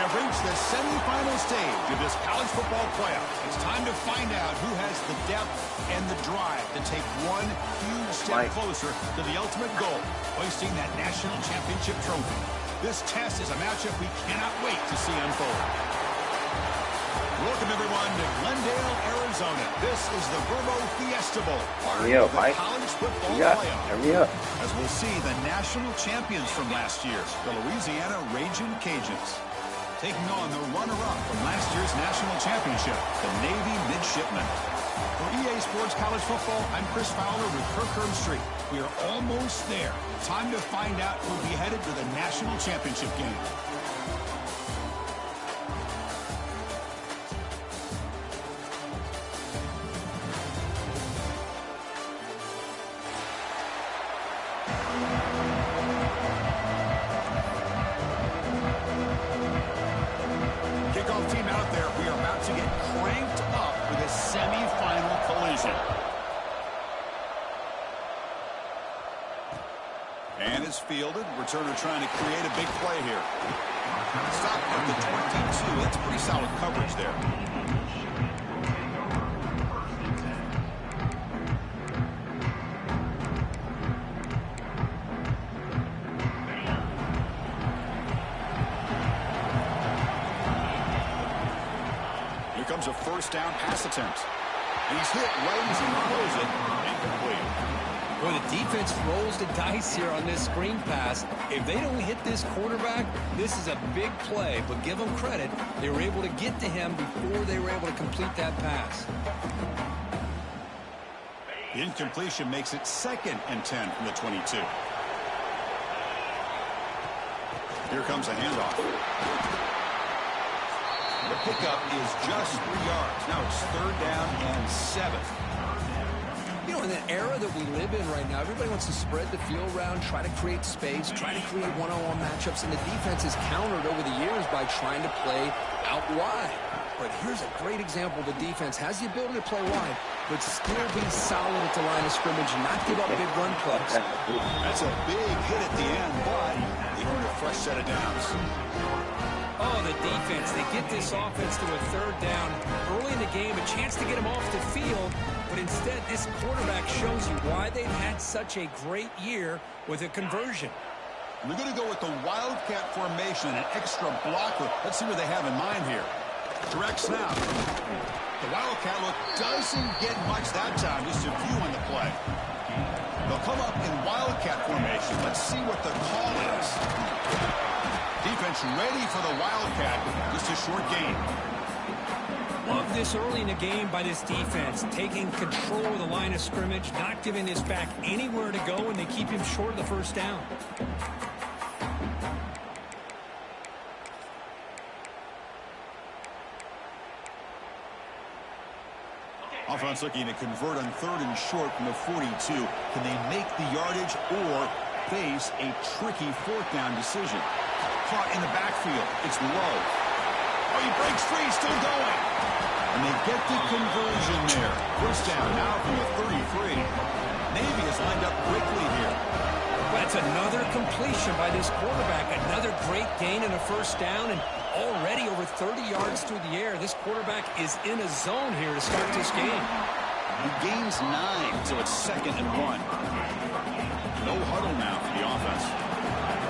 have reached the semifinal stage of this college football playoff. It's time to find out who has the depth and the drive to take one huge step closer to the ultimate goal, hoisting that national championship trophy. This test is a matchup we cannot wait to see unfold. Welcome, everyone, to Glendale, Arizona. This is the Verbo Fiesta Bowl, part of the college football playoff. As we'll see the national champions from last year, the Louisiana Raging Cajuns, taking on the runner-up from last year's national championship, the Navy Midshipmen. For EA Sports College Football, I'm Chris Fowler with Kirk Herbstreit. We are almost there. Time to find out who'll be headed to the national championship game. And it's fielded. Returner trying to create a big play here. Stop at the 22. That's pretty solid coverage there. Here comes a first down pass attempt. And he's hit right as he throws it. Incomplete. Well, the defense rolls the dice here on this screen pass. If they don't hit this quarterback, this is a big play. But give them credit. They were able to get to him before they were able to complete that pass. The incompletion makes it 2nd and 10 from the 22. Here comes a handoff. The pickup is just 3 yards. Now it's 3rd down and 7. You know, in the era that we live in right now, everybody wants to spread the field around, try to create space, try to create one-on-one matchups, and the defense has countered over the years by trying to play out wide. But here's a great example. The defense has the ability to play wide, but still be solid at the line of scrimmage, not give up big run plays. That's a big hit at the end, but they earned a fresh set of downs. Oh, the defense. They get this offense to a 3rd down early in the game, a chance to get them off the field. But instead, this quarterback shows you why they've had such a great year with a conversion. We're going to go with the Wildcat formation, an extra blocker. Let's see what they have in mind here. Direct snap. The Wildcat look doesn't get much that time, just a few on the play. They'll come up in Wildcat formation. Let's see what the call is. Defense ready for the Wildcat. Just a short gain. Love this early in the game by this defense, taking control of the line of scrimmage, not giving this back anywhere to go, and they keep him short of the 1st down. Offense looking to convert on 3rd and short from the 42. Can they make the yardage or face a tricky 4th down decision? Caught in the backfield. It's low. Oh, he breaks free. Still going. And they get the conversion there. 1st down now from the 33. Navy is lined up quickly here. That's another completion by this quarterback. Another great gain in a 1st down, and already over 30 yards through the air. This quarterback is in a zone here to start this game. He gains 9, so it's 2nd and 1. No huddle now for the offense.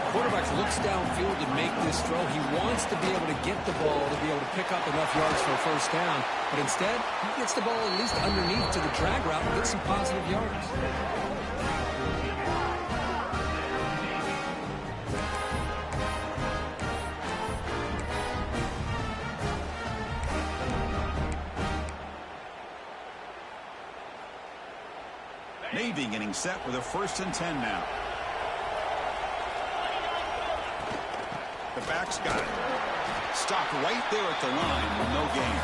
Quarterback looks downfield to make this throw. He wants to be able to get the ball to be able to pick up enough yards for a 1st down. But instead, he gets the ball at least underneath to the drag route and gets some positive yards. Navy getting set with a 1st and 10 now. The back's got it. Stopped right there at the line with no gain.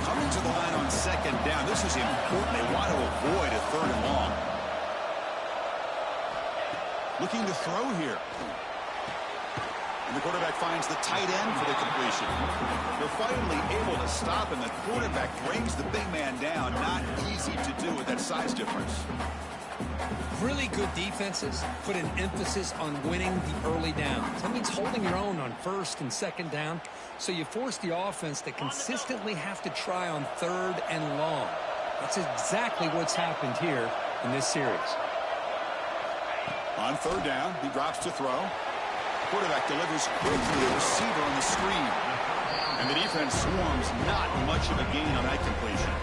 Coming to the line on 2nd down. This is important. They want to avoid a 3rd and long. Looking to throw here. And the quarterback finds the tight end for the completion. They're finally able to stop, and the quarterback brings the big man down. Not easy to do with that size difference. Really good defenses put an emphasis on winning the early downs. That means holding your own on first and second down, so you force the offense to consistently have to try on third and long. That's exactly what's happened here in this series. On third down, he drops to throw. Quarterback delivers quickly to the receiver on the screen. And the defense swarms, not much of a gain on that completion.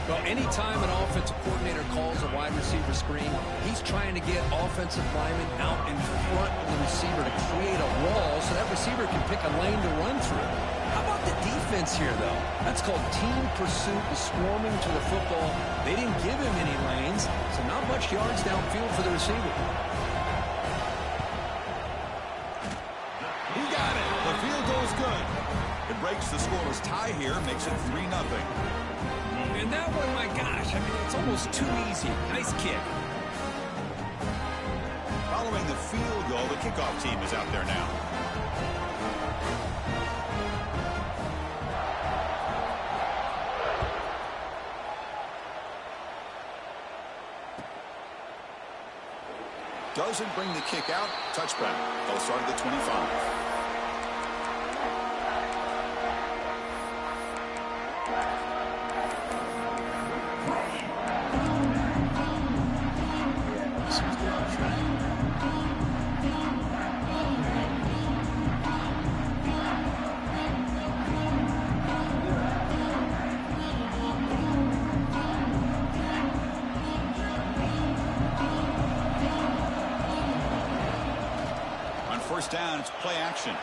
Well, anytime an offensive coordinator calls a wide receiver screen, he's trying to get offensive linemen out in front of the receiver to create a wall so that receiver can pick a lane to run through. How about the defense here, though? That's called team pursuit, the swarming to the football. They didn't give him any lanes, so not much yards downfield for the receiver. He got it. The field goal is good. It breaks the scoreless tie here, makes it 3-0. And that one, my gosh, I mean, it's almost too easy. Nice kick. Following the field goal, the kickoff team is out there now. Doesn't bring the kick out. Touchback. They'll start at the 25. First down, it's play action.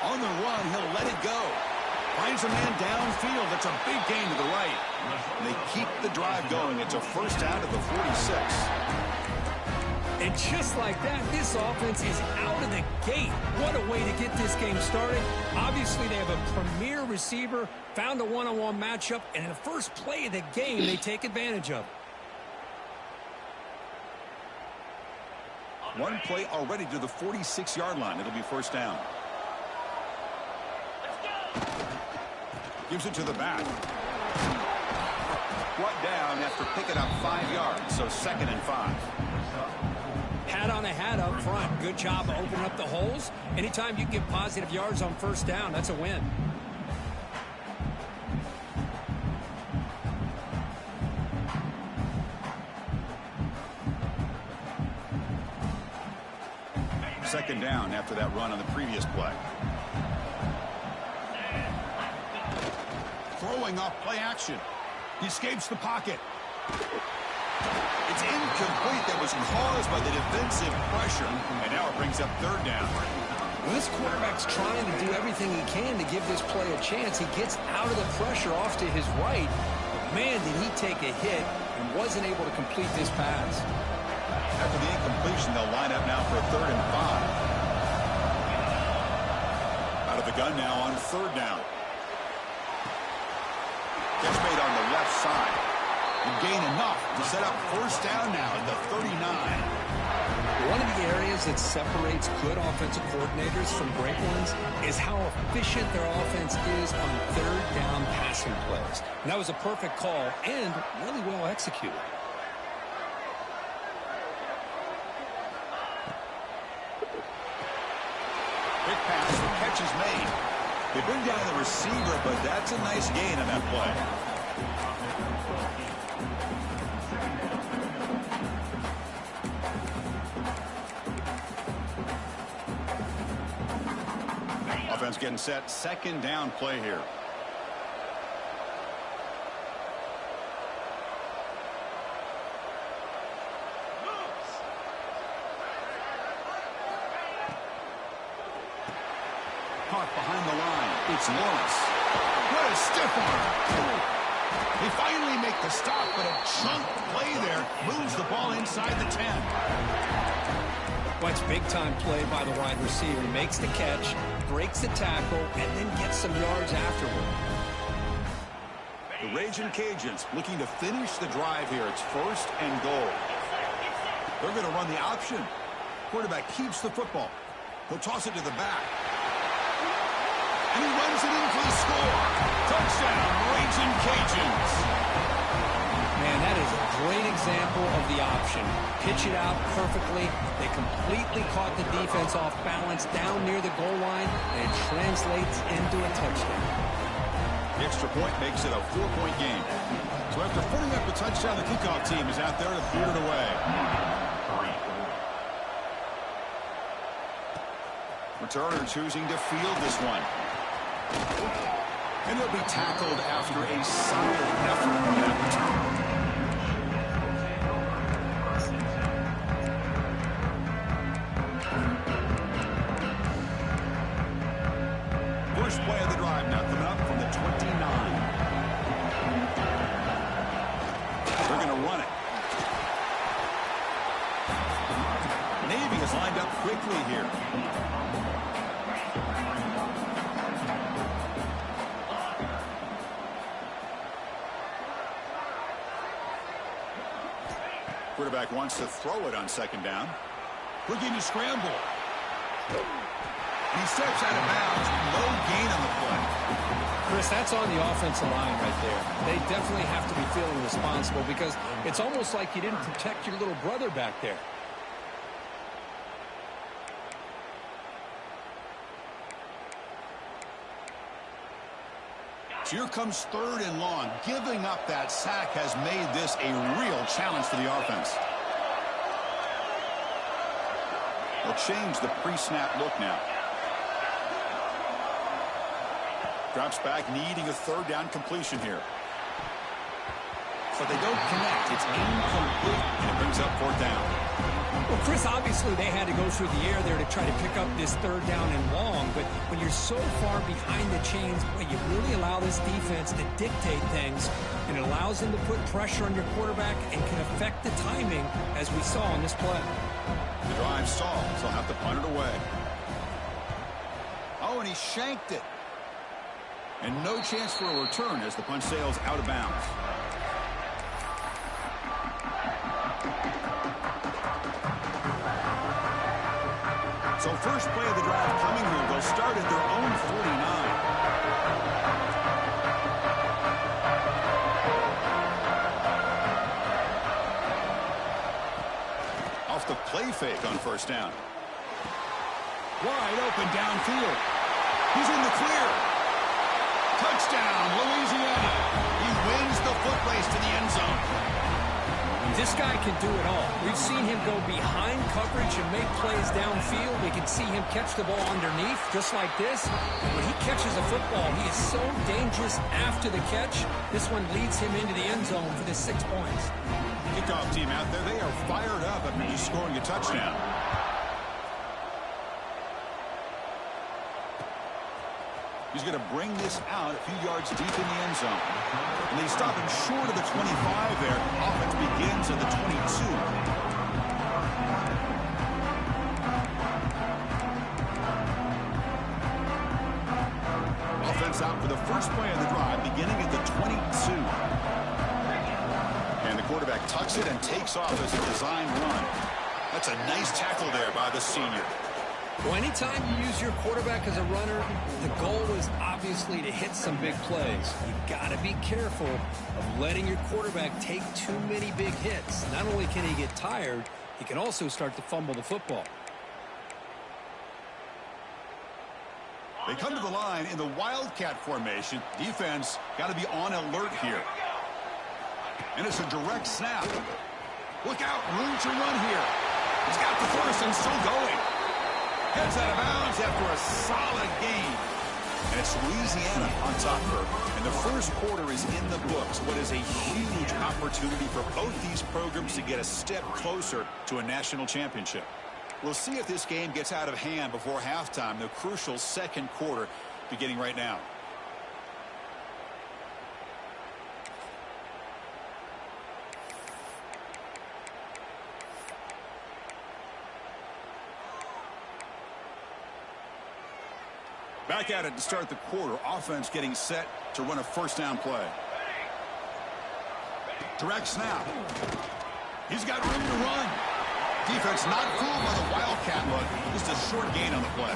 On the run, he'll let it go. Finds a man downfield. That's a big gain to the right. And they keep the drive going. It's a first down to the 46. And just like that, this offense is out of the gate. What a way to get this game started. Obviously, they have a premier receiver, found a one-on-one matchup, and in the first play of the game, they take advantage of it. One play already to the 46-yard line. It'll be first down. Gives it to the back. Brought down after picking up 5 yards, so 2nd and 5. Hat on a hat up front. Good job of opening up the holes. Anytime you get positive yards on first down, that's a win. Second down after that run on the previous play. Throwing off play action. He escapes the pocket. It's incomplete. That was caused by the defensive pressure. And now it brings up third down. Well, this quarterback's trying to do everything he can to give this play a chance. He gets out of the pressure off to his right. But man, did he take a hit and wasn't able to complete this pass. After the incompletion, they'll line up now for a 3rd and 5. Out of the gun now on third down. Catch made on the left side. And gain enough to set up first down now at the 39. One of the areas that separates good offensive coordinators from great ones is how efficient their offense is on third down passing plays. And that was a perfect call and really well executed. Quick pass, the catch is made. They bring down the receiver, but that's a nice gain on that play. Offense getting set. 2nd down play here. Caught behind the line. It's Lawrence. What a stiff arm. They finally make the stop, but a chunk play there moves the ball inside the 10. Well, it's big-time play by the wide receiver. He makes the catch, breaks the tackle, and then gets some yards afterward. The Ragin' Cajuns looking to finish the drive here. It's 1st and goal. They're going to run the option. Quarterback keeps the football. He'll toss it to the back. And he runs it in for the score. Touchdown, Ragin' Cajuns. Man, that is a great example example of the option. Pitch it out perfectly. They completely caught the defense off balance down near the goal line, and it translates into a touchdown. The extra point makes it a 4-point game. So after putting up a touchdown, the kickoff team is out there to boot it away. Returner choosing to field this one. And he'll be tackled after a solid effort on that return. First play of the drive now coming up from the 29. They're going to run it. Navy is lined up quickly here. Quarterback wants to throw it on second down. Looking to scramble. He steps out of bounds. No gain on the play. Chris, that's on the offensive line right there. They definitely have to be feeling responsible because it's almost like you didn't protect your little brother back there. Here comes third and long. Giving up that sack has made this a real challenge for the offense. They'll change the pre-snap look now. Drops back, needing a third down completion here. But they don't connect. It's incomplete, and it brings up fourth down. Well, Chris, obviously they had to go through the air there to try to pick up this third down and long, but when you're so far behind the chains, boy, you really allow this defense to dictate things, and it allows them to put pressure on your quarterback and can affect the timing, as we saw on this play. The drive stalls. They'll have to punt it away. Oh, and he shanked it. And no chance for a return as the punt sails out of bounds. So first play of the drive coming here. They'll start at their own 49. Off the play fake on first down. Wide open downfield. He's in the clear. Touchdown, Louisiana. He wins the foot race to the end zone. This guy can do it all. We've seen him go behind coverage and make plays downfield. We can see him catch the ball underneath, just like this. When he catches a football, he is so dangerous after the catch. This one leads him into the end zone for the 6 points. Kickoff team out there, they are fired up after just scoring a touchdown. He's going to bring this out a few yards deep in the end zone. And they stop him short of the 25 there. Offense begins at the 22. Offense out for the first play of the drive, beginning at the 22. And the quarterback tucks it and takes off as a design run. That's a nice tackle there by the senior. Well, anytime you use your quarterback as a runner, the goal is obviously to hit some big plays. You've got to be careful of letting your quarterback take too many big hits. Not only can he get tired, he can also start to fumble the football. They come to the line in the Wildcat formation. Defense got to be on alert here. And it's a direct snap. Look out, room to run here. He's got the first and still going. Heads out of bounds after a solid game. And it's Louisiana on top of her. And the first quarter is in the books. What is a huge opportunity for both these programs to get a step closer to a national championship. We'll see if this game gets out of hand before halftime. The crucial second quarter beginning right now. Back at it to start the quarter. Offense getting set to run a first down play. Direct snap. He's got room to run. Defense not fooled by the Wildcat look. Just a short gain on the play.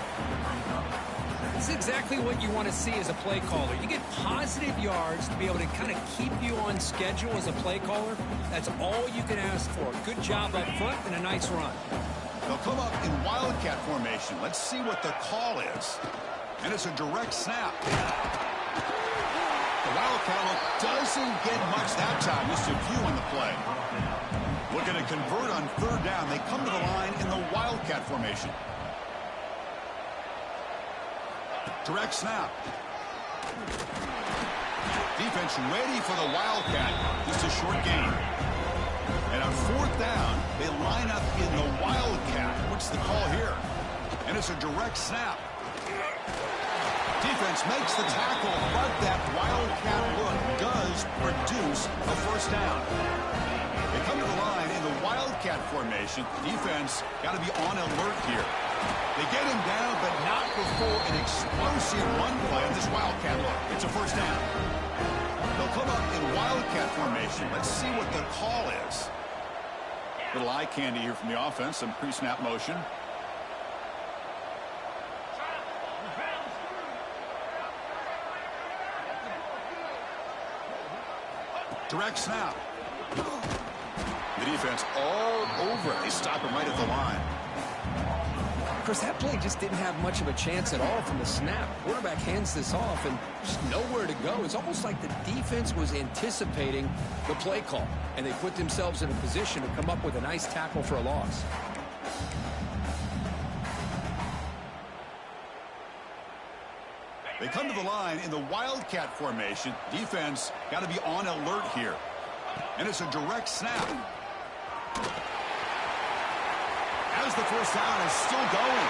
This is exactly what you want to see as a play caller. You get positive yards to be able to kind of keep you on schedule as a play caller. That's all you can ask for. Good job up front and a nice run. They'll come up in Wildcat formation. Let's see what the call is. And it's a direct snap. The Wildcat look doesn't get much that time. Just a few on the play. Looking to convert on third down. They come to the line in the Wildcat formation. Direct snap. Defense ready for the Wildcat. Just a short gain. And on fourth down, they line up in the Wildcat. What's the call here? And it's a direct snap. Defense makes the tackle, but that Wildcat look does produce a first down. They come to the line in the Wildcat formation. Defense got to be on alert here. They get him down, but not before an explosive run play on this Wildcat look. It's a first down. They'll come up in Wildcat formation. Let's see what the call is. Little eye candy here from the offense. Some pre-snap motion. Direct snap. The defense all over it. They stop him right at the line. Chris, that play just didn't have much of a chance at all from the snap. Quarterback hands this off and just nowhere to go. It's almost like the defense was anticipating the play call, and they put themselves in a position to come up with a nice tackle for a loss. They come to the line in the Wildcat formation. Defense got to be on alert here. And it's a direct snap. As the first down is still going.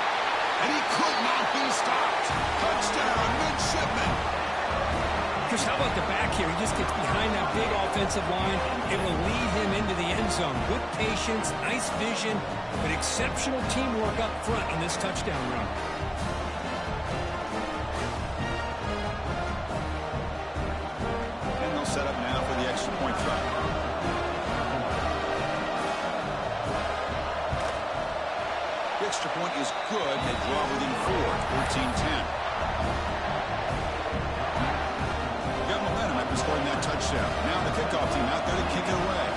And he could not be stopped. Touchdown, midshipman. Chris, how about the back here? He just gets behind that big offensive line, able to lead him into the end zone. Good patience, nice vision, but exceptional teamwork up front on this touchdown run. And they'll set up now for the extra point try. The extra point is good. They draw within 4, 14-10. Got momentum after scoring that touchdown. Now the kickoff team out there to kick it away.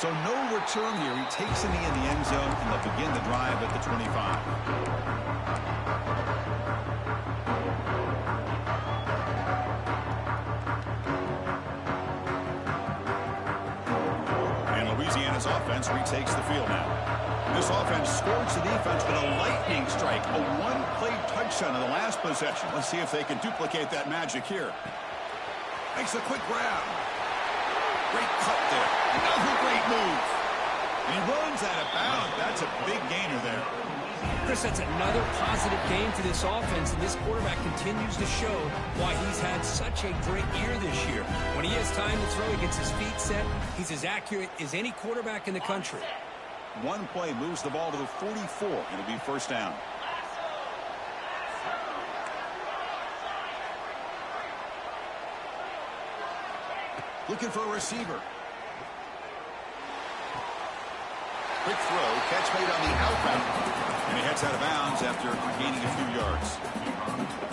So no return here. He takes a knee in the end zone, and they'll begin the drive at the 25. And Louisiana's offense retakes the field now. This offense scores the defense with a lightning strike, a one-play touchdown in the last possession. Let's see if they can duplicate that magic here. Makes a quick grab. Great cut there. Another great move. And he runs out of bounds. That's a big gainer there. Chris, that's another positive game for this offense, and this quarterback continues to show why he's had such a great year this year. When he has time to throw, he gets his feet set. He's as accurate as any quarterback in the country. One play moves the ball to the 44. It'll be first down. Looking for a receiver. Quick throw, catch made on the out route, and he heads out of bounds after gaining a few yards.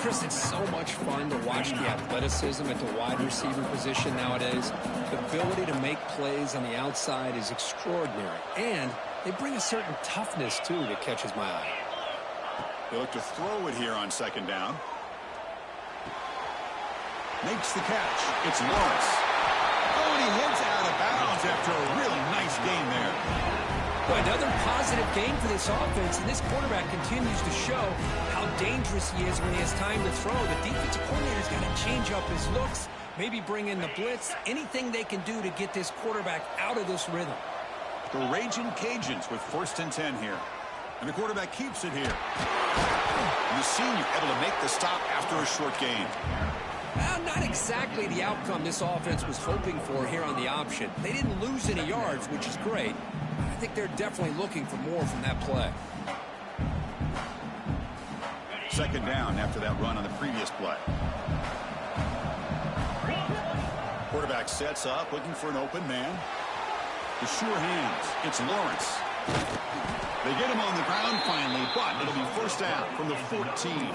Chris, it's so much fun to watch the athleticism at the wide receiver position nowadays. The ability to make plays on the outside is extraordinary, and they bring a certain toughness, too, that catches my eye. They look to throw it here on second down. Makes the catch. It's Lawrence. Oh, and he heads out of bounds after a really nice gain there. Well, another positive game for this offense, and this quarterback continues to show how dangerous he is when he has time to throw. The defensive coordinator's got to change up his looks, maybe bring in the blitz, anything they can do to get this quarterback out of this rhythm. The Raging Cajuns with 1st and 10 here. And the quarterback keeps it here. And the senior able to make the stop after a short gain. Well, not exactly the outcome this offense was hoping for here on the option. They didn't lose any yards, which is great. I think they're definitely looking for more from that play. Second down after that run on the previous play. Quarterback sets up, looking for an open man. The sure hands. It's Lawrence. They get him on the ground finally, but it'll be first down from the 14.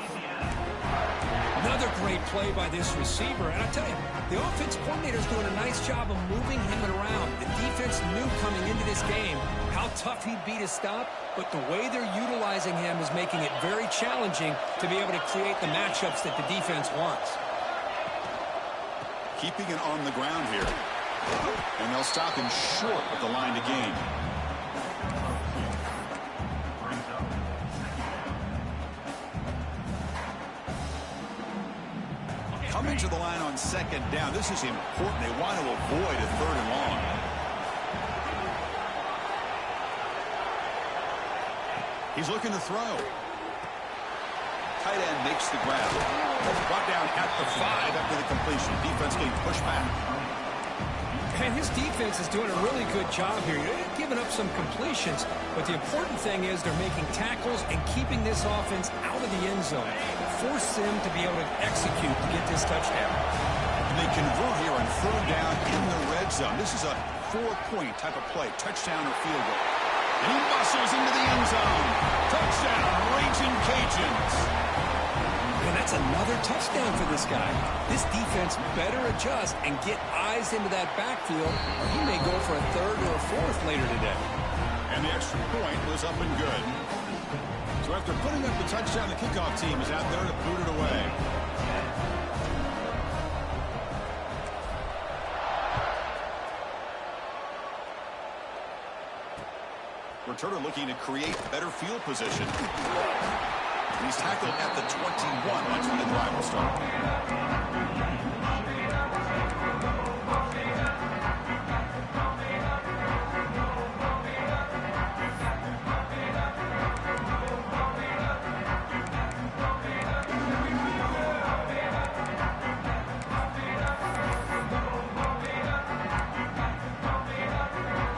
Another great play by this receiver. And I tell you, the offense coordinator's doing a nice job of moving him around. The defense knew coming into this game how tough he'd be to stop, but the way they're utilizing him is making it very challenging to be able to create the matchups that the defense wants. Keeping it on the ground here. And they'll stop him short of the line to gain. Coming to the line on second down. This is important. They want to avoid a third and long. He's looking to throw. Tight end makes the grab. Brought down at the 5 after the completion. Defense getting pushed back. And his defense is doing a really good job here. They're giving up some completions, but the important thing is they're making tackles and keeping this offense out of the end zone. Force them to be able to execute to get this touchdown. And they convert here on third down in the red zone. This is a 4-point type of play, touchdown or field goal. And he muscles into the end zone. Touchdown, Raging Cajuns. And that's another touchdown for this guy. This defense better adjust and get eyes into that backfield, or he may go for a third or a fourth later today. And the extra point was up and good. So after putting up the touchdown, the kickoff team is out there to boot it away. Returner looking to create better field position. He's tackled at the 21. That's when the drive will start.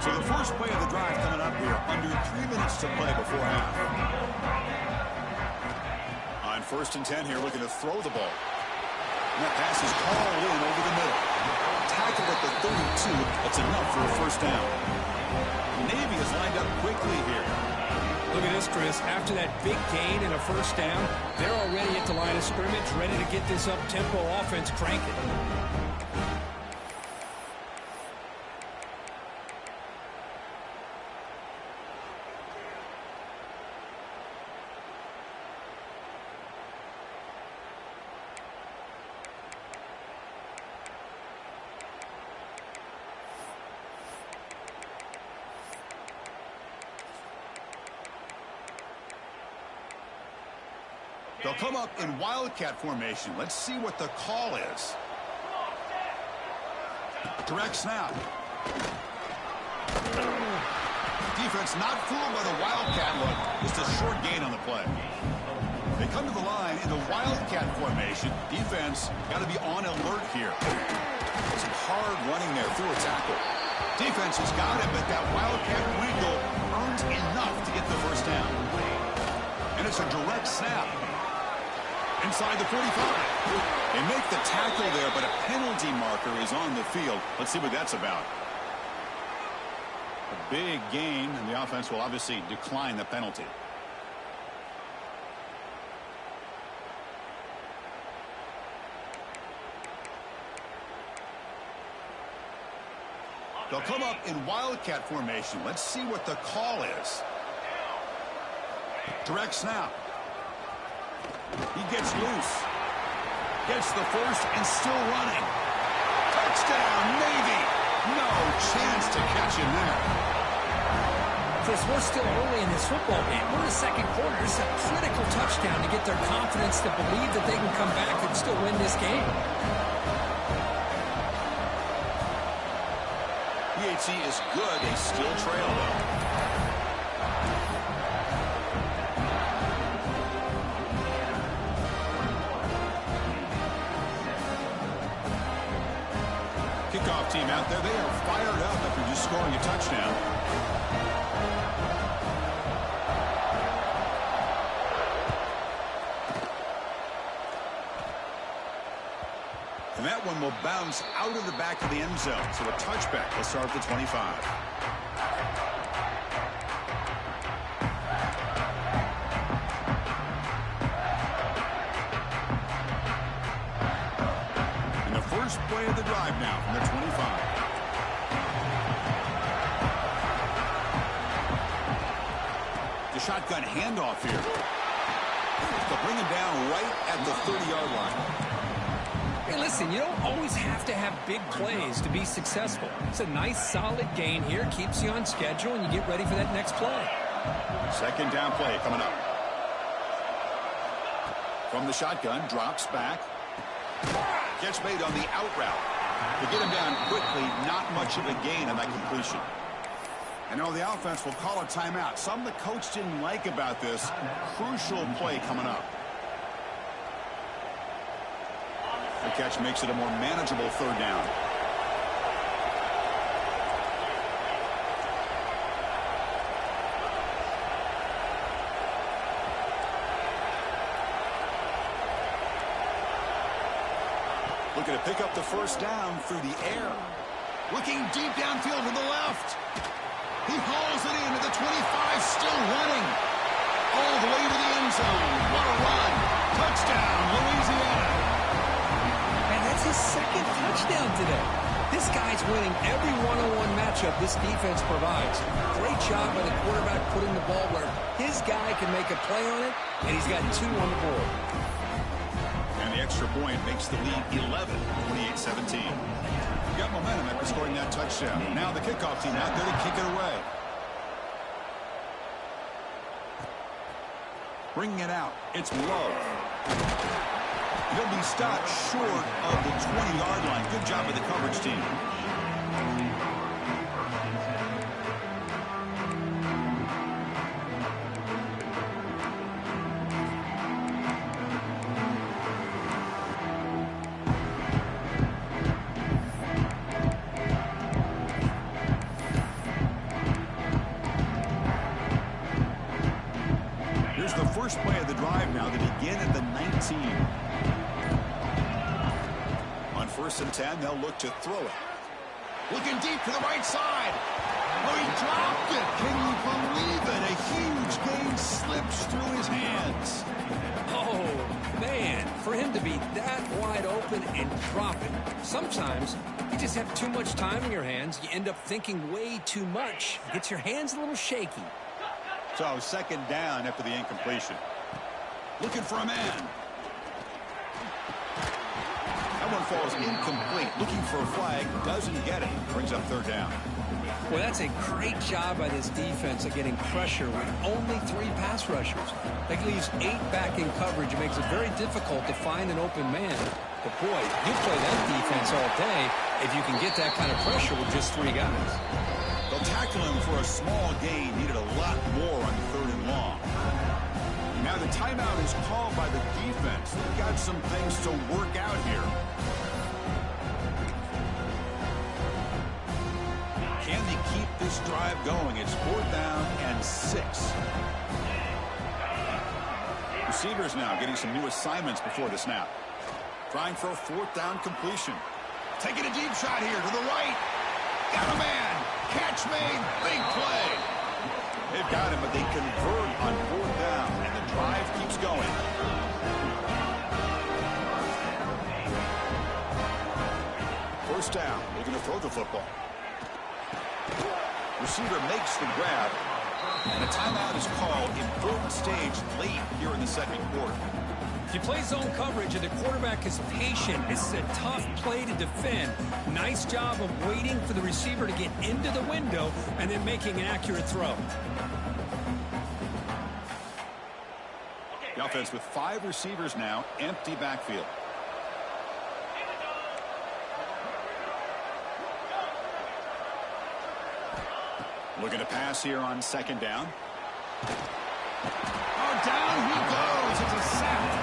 So the first play of the drive coming up here. Under 3 minutes to play before half. First and 10 here, looking to throw the ball. And that pass is called in over the middle. Tackled at the 32. That's enough for a first down. The Navy is lined up quickly here. Look at this, Chris. After that big gain and a first down, they're already at the line of scrimmage, ready to get this up-tempo offense cranking. They'll come up in wildcat formation. Let's see what the call is. Direct snap. Defense not fooled by the wildcat look. Just a short gain on the play. They come to the line in the wildcat formation. Defense got to be on alert here. Some hard running there through a tackle. Defense has got it, but that wildcat wrinkle earns enough to get the first down. And it's a direct snap. Inside the 45. They make the tackle there, but a penalty marker is on the field. Let's see what that's about. A big gain, and the offense will obviously decline the penalty. They'll come up in wildcat formation. Let's see what the call is. Direct snap. He gets loose. Gets the first and still running. Touchdown, Navy. No chance to catch him there. Chris, we're still early in this football game. We're in the second quarter. This is a critical touchdown to get their confidence to believe that they can come back and still win this game. PHC is good. They still trail, though. Kickoff team out there, they are fired up after just scoring a touchdown. And that one will bounce out of the back of the end zone. So a touchback will start at the 25. And the first play of the drive now from the 25. The shotgun handoff here. They'll bring him down right at the 30-yard line. Hey, listen, you don't always have to have big plays to be successful. It's a nice, solid gain here. Keeps you on schedule, and you get ready for that next play. Second down play coming up. From the shotgun, drops back. Catch made on the out route. To get him down quickly, not much of a gain on that completion. I know the offense will call a timeout. Something the coach didn't like about this. Crucial play coming up. The catch makes it a more manageable third down. Looking to pick up the first down through the air. Looking deep downfield to the left. He hauls it in at the 25, still running. All the way to the end zone. What a run. Touchdown, Louisiana. That's his second touchdown today. This guy's winning every one-on-one matchup this defense provides. Great job by the quarterback putting the ball where his guy can make a play on it, and he's got 2 on the board. And the extra point makes the lead 11, 28-17. Got momentum after scoring that touchdown. Now the kickoff team out there to kick it away. Bringing it out. It's Love. He'll be stopped short of the 20-yard line. Good job by the coverage team. Here's the first play of the drive now to begin at the 19. First and 10, they'll look to throw it. Looking deep to the right side. Oh, he dropped it. Can you believe it? A huge gain slips through his hands. Oh, man. For him to be that wide open and drop it. Sometimes you just have too much time in your hands. You end up thinking way too much. It gets your hands a little shaky. So second down after the incompletion. Looking for a man. That one falls incomplete. Looking for a flag. Doesn't get it. Brings up third down. Well, that's a great job by this defense of getting pressure with only 3 pass rushers. That leaves 8 back in coverage. It makes it very difficult to find an open man. But, boy, you play that defense all day if you can get that kind of pressure with just 3 guys. They'll tackle him for a small gain. Needed a lot more on third and long. Now the timeout is called by the defense. They've got some things to work out here. Can they keep this drive going? It's 4th down and 6. Receivers now getting some new assignments before the snap. Trying for a 4th down completion. Taking a deep shot here to the right. Got a man. Catch made. Big play. They've got him, but they convert on 4th down, and the drive keeps going. First down. Looking to throw the football. Receiver makes the grab, and a timeout is called. Important stage late here in the second quarter. If you play zone coverage and the quarterback is patient, this is a tough play to defend. Nice job of waiting for the receiver to get into the window and then making an accurate throw. The offense with 5 receivers now, empty backfield. Looking to pass here on second down. Oh, down he goes. It's a sack.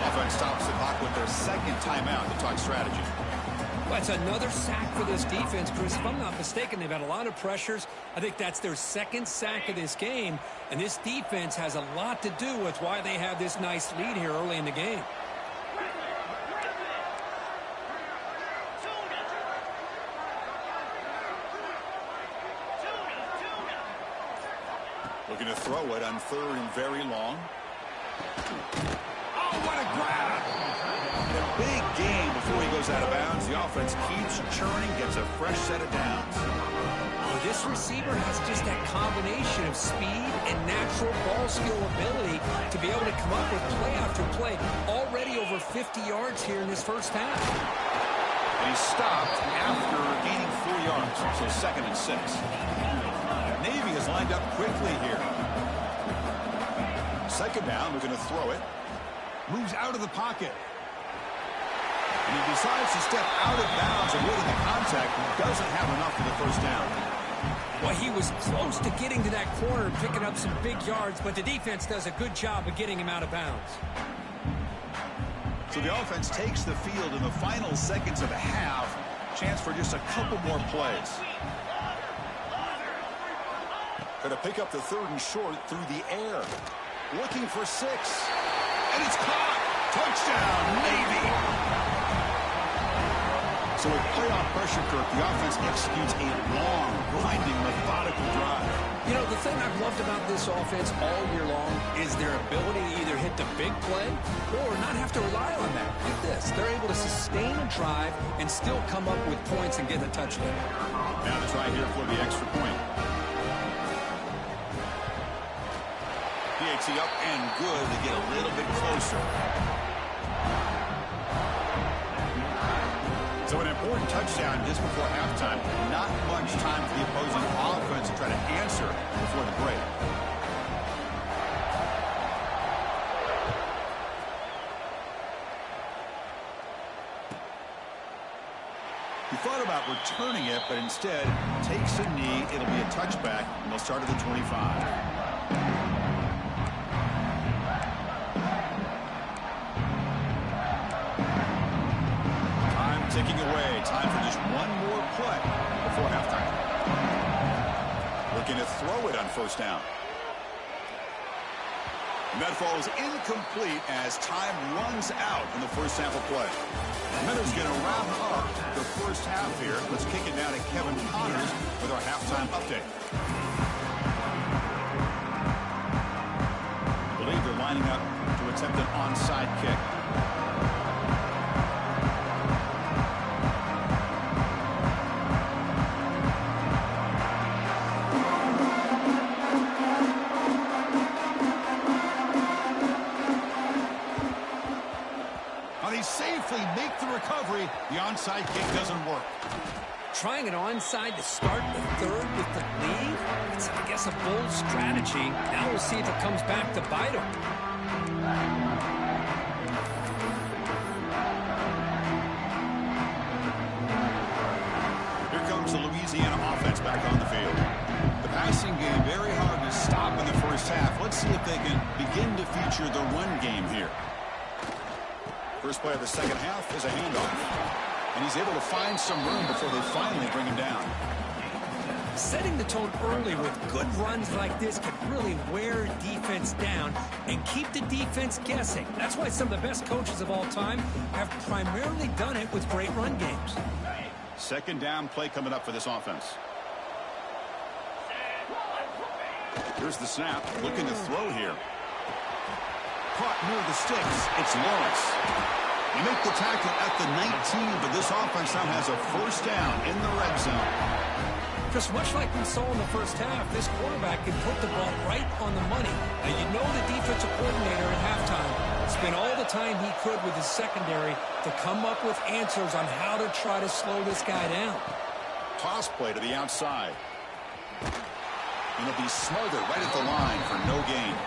Offense stops the clock with their second timeout to talk strategy. Well, it's another sack for this defense, Chris. If I'm not mistaken, they've had a lot of pressures. I think that's their second sack of this game, and this defense has a lot to do with why they have this nice lead here early in the game. Looking to throw it on 3rd and very long. Oh, what a grab! In a big game before he goes out of bounds. The offense keeps churning, gets a fresh set of downs. Oh, this receiver has just that combination of speed and natural ball skill ability to be able to come up with play after play. Already over 50 yards here in this first half. And he stopped after gaining 4 yards, so 2nd and 6. Navy is lined up quickly here. 2nd down, we're going to throw it. Moves out of the pocket. And he decides to step out of bounds, avoiding the contact. Doesn't have enough for the 1st down. Well, he was close to getting to that corner and picking up some big yards, but the defense does a good job of getting him out of bounds. So the offense takes the field in the final seconds of the half. Chance for just a couple more plays. Going to pick up the 3rd and short through the air. Looking for 6. And it's caught. Touchdown, Navy. So with playoff pressure, Kirk, the offense executes a long, grinding, methodical drive. You know, the thing I've loved about this offense all year long is their ability to either hit the big play or not have to rely on that. Like this. They're able to sustain a drive and still come up with points and get a touchdown. Now to try here for the extra point. PAT up and good to get a little bit closer. So an important touchdown just before halftime. Not much time for the opposing offense to try to answer before the break. He thought about returning it, but instead takes a knee. It'll be a touchback, and they'll start at the 25. Ticking away. Time for just one more play before halftime. Looking to throw it on 1st down. And that falls incomplete as time runs out in the first half of play. Miller's going to wrap up the first half here. Let's kick it down to Kevin Connors with our halftime update. I believe they're lining up to attempt an onside kick. Safely make the recovery. The onside kick doesn't work. Trying an onside to start the 3rd with the lead? It's, I guess, a bold strategy. Now we'll see if it comes back to bite him. Here comes the Louisiana offense back on the field. The passing game very hard to stop in the first half. Let's see if they can begin to feature the run game here. First play of the 2nd half is a handoff. And he's able to find some room before they finally bring him down. Setting the tone early with good runs like this can really wear defense down and keep the defense guessing. That's why some of the best coaches of all time have primarily done it with great run games. 2nd down play coming up for this offense. Here's the snap. Looking to throw here. Caught near the sticks. It's Lawrence. They make the tackle at the 19, but this offense now has a 1st down in the red zone. Just much like we saw in the first half, this quarterback can put the ball right on the money. Now, you know the defensive coordinator at halftime spent all the time he could with his secondary to come up with answers on how to try to slow this guy down. Toss play to the outside. And it'll be smothered right at the line for no gain.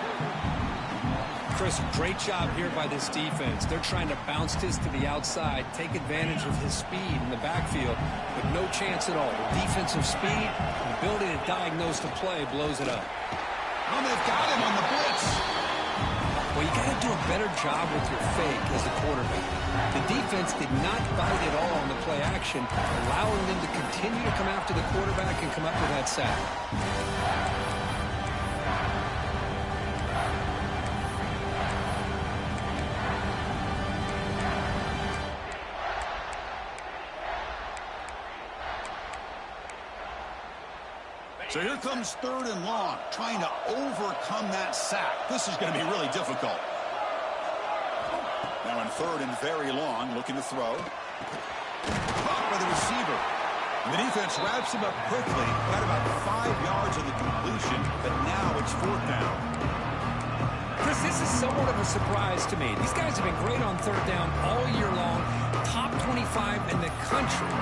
Chris, great job here by this defense. They're trying to bounce this to the outside, take advantage of his speed in the backfield, but no chance at all. The defensive speed, the ability to diagnose the play blows it up. Oh, they've got him on the blitz. Well, you got to do a better job with your fake as a quarterback. The defense did not bite at all on the play play action, allowing them to continue to come after the quarterback and come up with that sack. So here comes 3rd and long, trying to overcome that sack. This is going to be really difficult. Now in 3rd and very long, looking to throw. Caught by the receiver. And the defense wraps him up quickly, got about 5 yards of the completion, but now it's 4th down. Chris, this is somewhat of a surprise to me. These guys have been great on 3rd down all year long, top 25 in the country,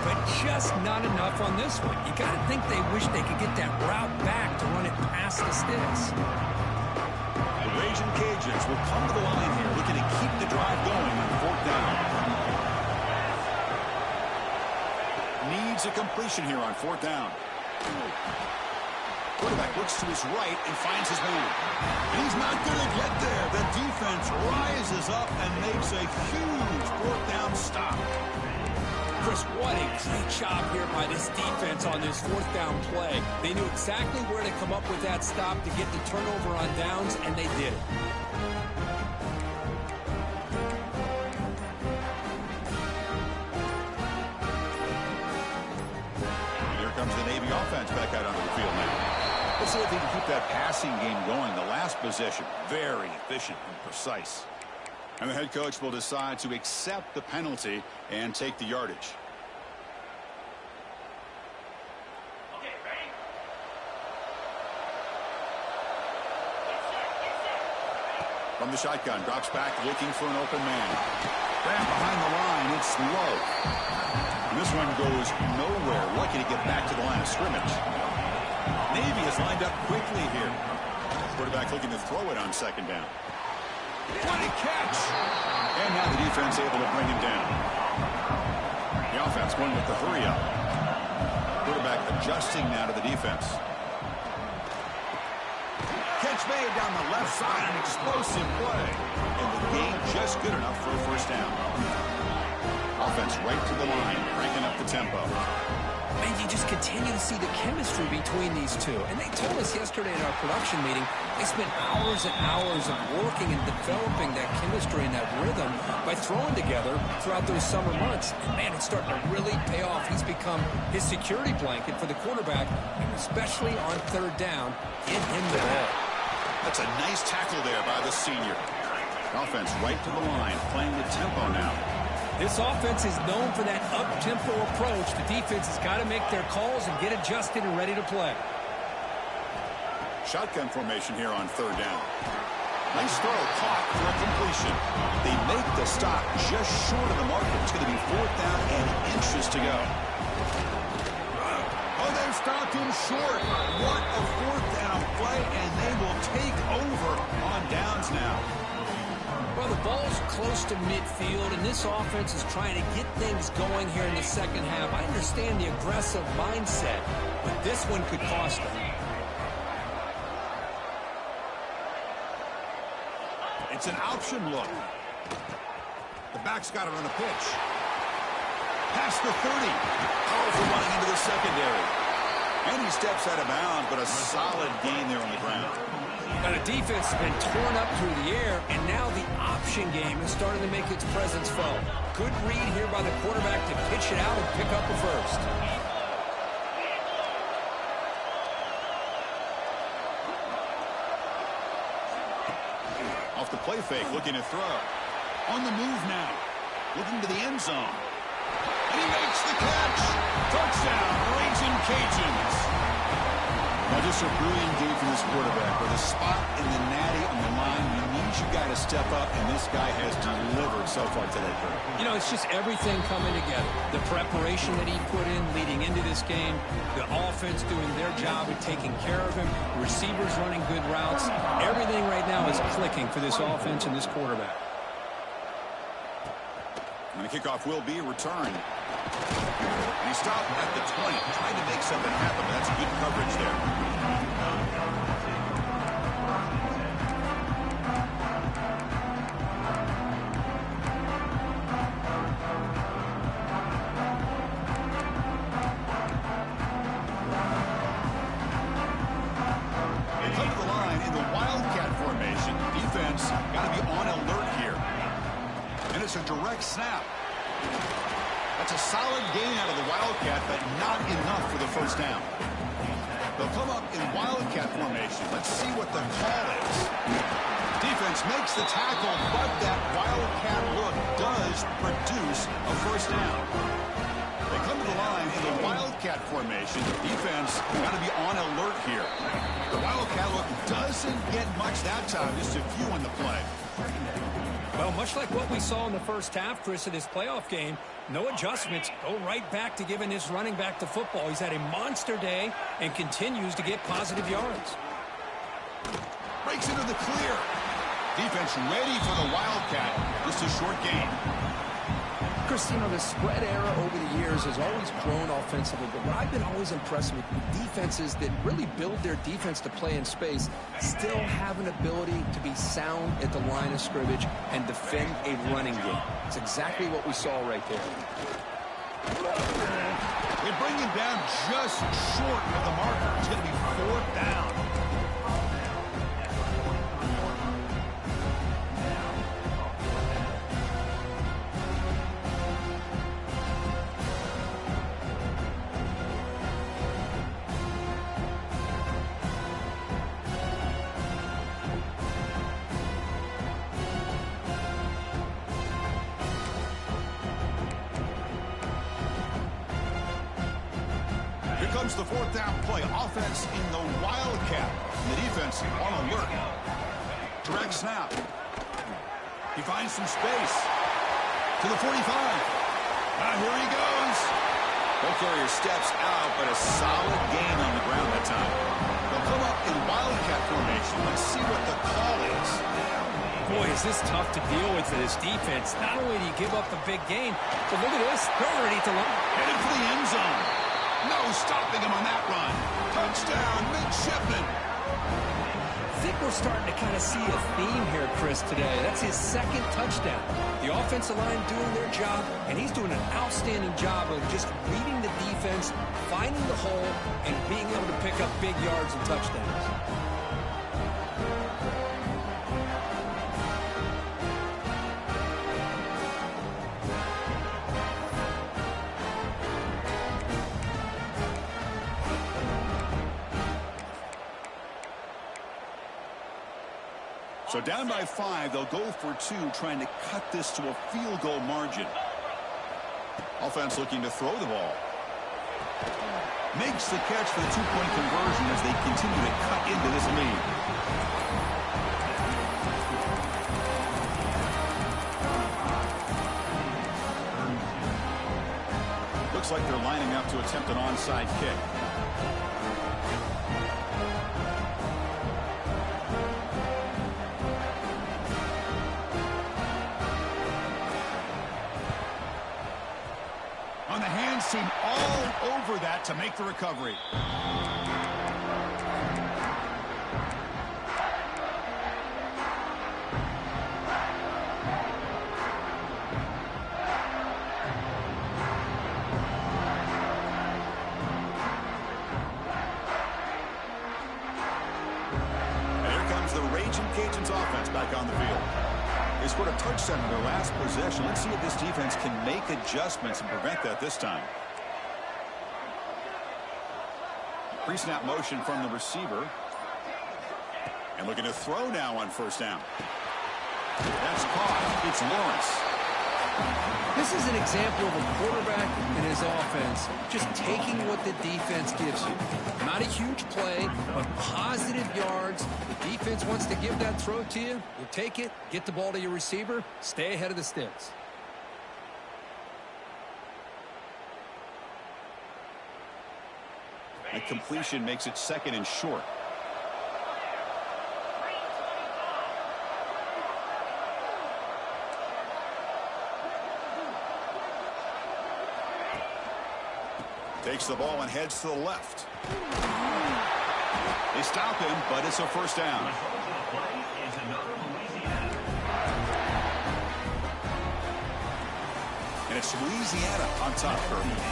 but just not enough on this one. You got to think they wish they could get that route back to run it past the sticks. The Raging Cajuns will come to the line here, looking to keep the drive going on 4th down. Needs a completion here on 4th down. Quarterback looks to his right and finds his man. And he's not going to get there. The defense rises up and makes a huge 4th down stop. Chris, what a great job here by this defense on this 4th down play. They knew exactly where to come up with that stop to get the turnover on downs, and they did it. And here comes the Navy offense back out onto the field now. Let's see if they can keep that passing game going. The last possession, very efficient and precise. And the head coach will decide to accept the penalty and take the yardage. Okay, ready? From the shotgun, drops back looking for an open man. Back behind the line, it's low. And this one goes nowhere. Lucky to get back to the line of scrimmage. Navy is lined up quickly here. Quarterback looking to throw it on 2nd down. What a catch! And now the defense able to bring him down. The offense going with the hurry up. Quarterback adjusting now to the defense. Catch made down the left side, an explosive play. And the game just good enough for a 1st down. Offense right to the line, cranking up the tempo. Man, you just continue to see the chemistry between these two. And they told us yesterday in our production meeting, they spent hours and hours of working and developing that chemistry and that rhythm by throwing together throughout those summer months. And, man, it's starting to really pay off. He's become his security blanket for the quarterback, and especially on 3rd down, get him the ball. That's a nice tackle there by the senior. Offense right to the line, playing the tempo now. This offense is known for that up-tempo approach. The defense has got to make their calls and get adjusted and ready to play. Shotgun formation here on 3rd down. Nice throw, caught for a completion. They make the stop just short of the marker. It's going to be 4th down and inches to go. Oh, they've stopped him short. What a 4th down play, and they will take over on downs now. Well, the ball's close to midfield, and this offense is trying to get things going here in the 2nd half. I understand the aggressive mindset, but this one could cost them. It's an option look. The back's got it on the pitch. Past the 30. Powerful running into the secondary. And he steps out of bounds, but a solid gain there on the ground. Now the defense has been torn up through the air, and now the option game is starting to make its presence felt. Good read here by the quarterback to pitch it out and pick up a 1st. Off the play fake, looking to throw. On the move now. Looking to the end zone. And he makes the catch. Touchdown, Raging Cajuns. Now just a brilliant game from this quarterback. With a spot in the natty on the line, you need your guy to step up, and this guy has delivered so far today, Kurt. You know, it's just everything coming together. The preparation that he put in leading into this game, the offense doing their job of taking care of him, receivers running good routes. Everything right now is clicking for this offense and this quarterback. And the kickoff will be returned. And he stopped at the 20, trying to make something happen. That's good coverage there. snap. That's a solid gain out of the Wildcat, but not enough for the first down. They'll come up in Wildcat formation. Let's see what the call is. Defense makes the tackle, but that Wildcat look does produce a first down. They come to the line in the Wildcat formation. Defense got to be on alert here. The Wildcat look doesn't get much that time, just a few on the play. Well, much like what we saw in the first half, Chris, in this playoff game, no adjustments. Go right back to giving this running back the football. He's had a monster day and continues to get positive yards. Breaks into the clear. Defense ready for the Wildcat. Just a short gain. Chris, you know, the spread era over the years has always grown offensively, but what I've been always impressed with defenses that really build their defense to play in space still have an ability to be sound at the line of scrimmage and defend a running game. It's exactly what we saw right there. They bring him down just short of the marker. It's going to be 4th down. The 4th down play. Offense in the Wildcat. And the defense on alert. Direct snap. He finds some space. To the 45. Here he goes. Ball carrier steps out, but a solid gain on the ground that time. They'll come up in Wildcat formation. Let's see what the call is. Boy, is this tough to deal with for this defense. Not only do you give up a big gain, but look at this. They're ready to run. Headed for the end zone. No stopping him on that run. Touchdown, midshipman. I think we're starting to kind of see a theme here, Chris, today. That's his 2nd touchdown. The offensive line doing their job, and he's doing an outstanding job of just reading the defense, finding the hole, and being able to pick up big yards and touchdowns. So down by 5, they'll go for 2, trying to cut this to a field goal margin. Offense looking to throw the ball. Makes the catch for the 2-point conversion as they continue to cut into this lead. Looks like they're lining up to attempt an onside kick. Seem all over that to make the recovery. And here comes the Raging Cajuns offense back on the field. They scored a touchdown in their last possession. Let's see if this defense can make adjustments and prevent that this time. Pre-snap motion from the receiver. And looking to throw now on 1st down. That's caught. It's Lawrence. This is an example of a quarterback and his offense just taking what the defense gives you. Not a huge play, but positive yards. The defense wants to give that throw to you. You take it, get the ball to your receiver, stay ahead of the sticks. The completion makes it 2nd and short. Takes the ball and heads to the left. They stop him, but it's a 1st down. And it's Louisiana on top,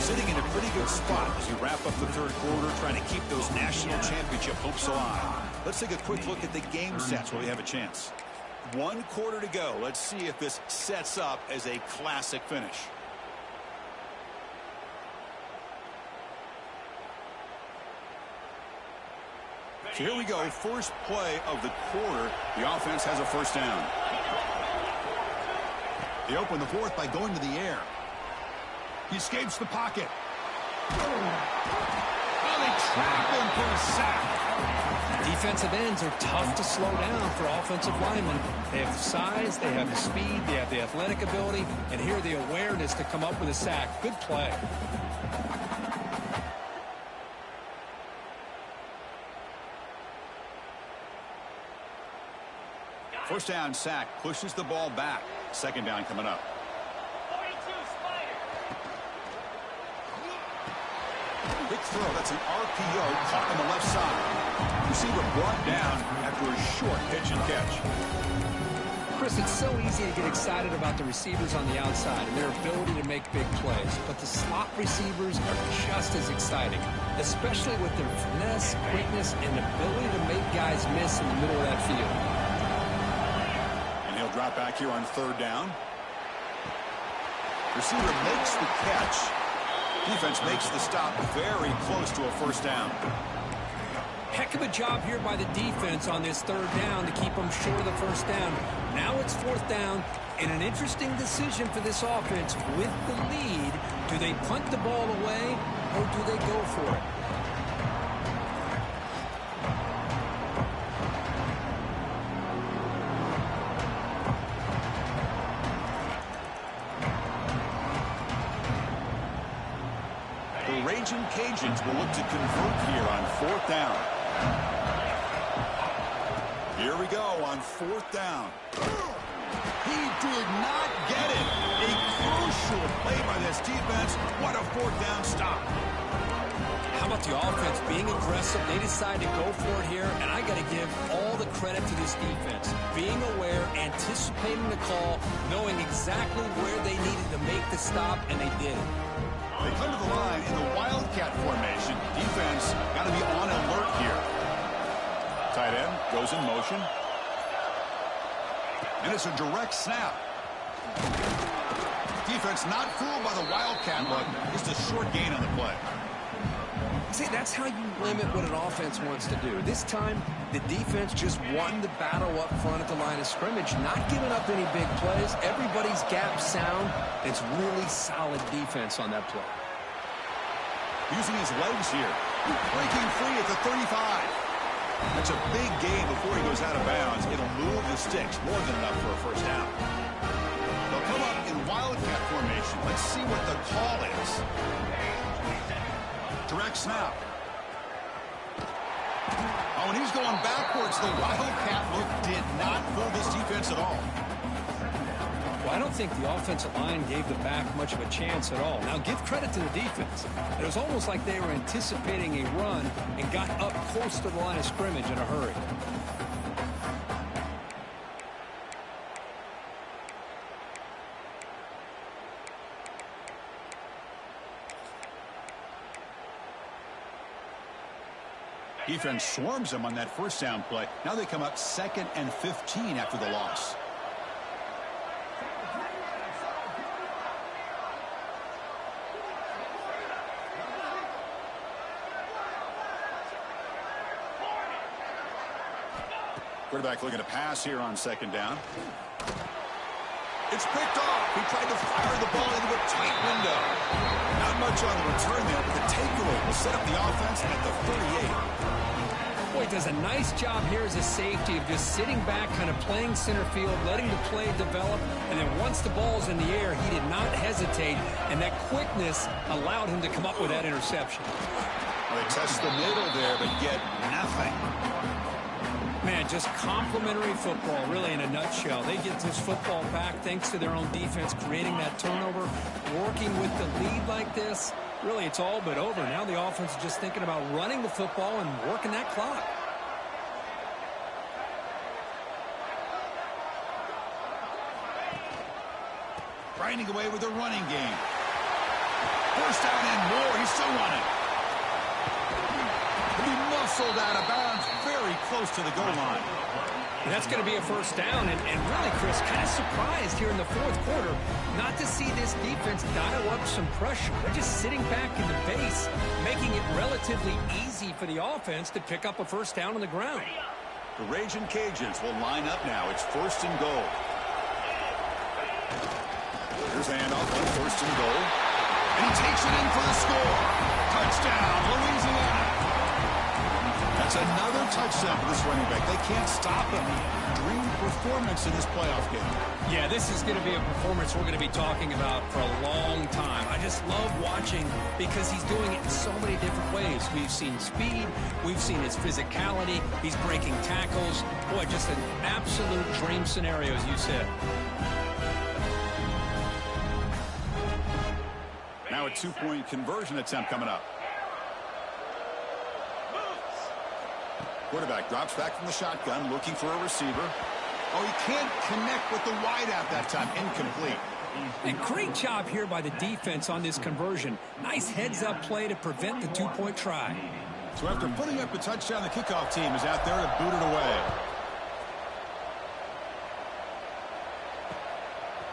sitting in a pretty good spot as we wrap up the 3rd quarter, trying to keep those national championship hopes alive. Let's take a quick look at the game stats where we have a chance. 1 quarter to go. Let's see if this sets up as a classic finish. So here we go, first play of the quarter. The offense has a first down. They open the fourth by going to the air. He escapes the pocket. Oh, they trap him for a sack. Defensive ends are tough to slow down for offensive linemen. They have the size, they have the speed, they have the athletic ability, and here the awareness to come up with a sack. Good play. First down sack pushes the ball back. Second down coming up. 42 Spider. Quick throw. That's an RPO caught on the left side. Receiver brought down after a short pitch and catch. Chris, it's so easy to get excited about the receivers on the outside and their ability to make big plays. But the slot receivers are just as exciting, especially with their finesse, quickness, and ability to make guys miss in the middle of that field. Drop back here on third down. Receiver makes the catch. Defense makes the stop very close to a first down. Heck of a job here by the defense on this third down to keep them short of the first down. Now it's fourth down, and an interesting decision for this offense. With the lead, do they punt the ball away or do they go for it? Raging Cajuns will look to convert here on fourth down. Here we go on fourth down. He did not get it. A crucial play by this defense. What a fourth down stop. How about the offense being aggressive? They decide to go for it here, and I got to give all the credit to this defense. Being aware, anticipating the call, knowing exactly where they needed to make the stop, and they did it. They come to the line in the Wildcat formation. Defense got to be on alert here. Tight end goes in motion. And it's a direct snap. Defense not fooled by the Wildcat look. Just a short gain on the play. See, that's how you limit what an offense wants to do. This time, the defense just won the battle up front at the line of scrimmage, not giving up any big plays. Everybody's gap sound. It's really solid defense on that play. Using his legs here. Breaking free at the 35. That's a big gain before he goes out of bounds. It'll move the sticks. More than enough for a first down. They'll come up in Wildcat formation. Let's see what the call is. Direct snap. Oh, and he's going backwards. The Wildcat look did not fool this defense at all. Well, I don't think the offensive line gave the back much of a chance at all. Now, give credit to the defense. It was almost like they were anticipating a run and got up close to the line of scrimmage in a hurry. Defense swarms them on that first down play. Now they come up 2nd and 15 after the loss. Quarterback looking to pass here on second down. It's picked off. He tried to fire the ball into a tight window. Not much on the return there, but the takeaway will set up the offense at the 38. Boy, does a nice job here as a safety of just sitting back, kind of playing center field, letting the play develop, and then once the ball's in the air, he did not hesitate, and that quickness allowed him to come up with that interception. Well, they test the middle there, but get nothing. Man, just complimentary football, really, in a nutshell. They get this football back thanks to their own defense, creating that turnover, working with the lead like this. Really, it's all but over. Now the offense is just thinking about running the football and working that clock. Grinding away with a running game. First down and more. He's still running. He'll be muscled out of bounds very close to the goal line. And that's going to be a first down. And really, Chris, kind of surprised here in the fourth quarter not to see this defense dial up some pressure. They're just sitting back in the base, making it relatively easy for the offense to pick up a first down on the ground. The Raging Cajuns will line up now. It's first and goal. Here's the handoff on first and goal. And he takes it in for the score. Touchdown, Louisiana. That's another touchdown for this running back. They can't stop him. Dream performance in this playoff game. Yeah, this is going to be a performance we're going to be talking about for a long time. I just love watching because he's doing it in so many different ways. We've seen speed. We've seen his physicality. He's breaking tackles. Boy, just an absolute dream scenario, as you said. Now a two-point conversion attempt coming up. Quarterback drops back from the shotgun, looking for a receiver. Oh, he can't connect with the wideout that time. Incomplete. And great job here by the defense on this conversion. Nice heads-up play to prevent the two-point try. So after putting up the touchdown, the kickoff team is out there to boot it away.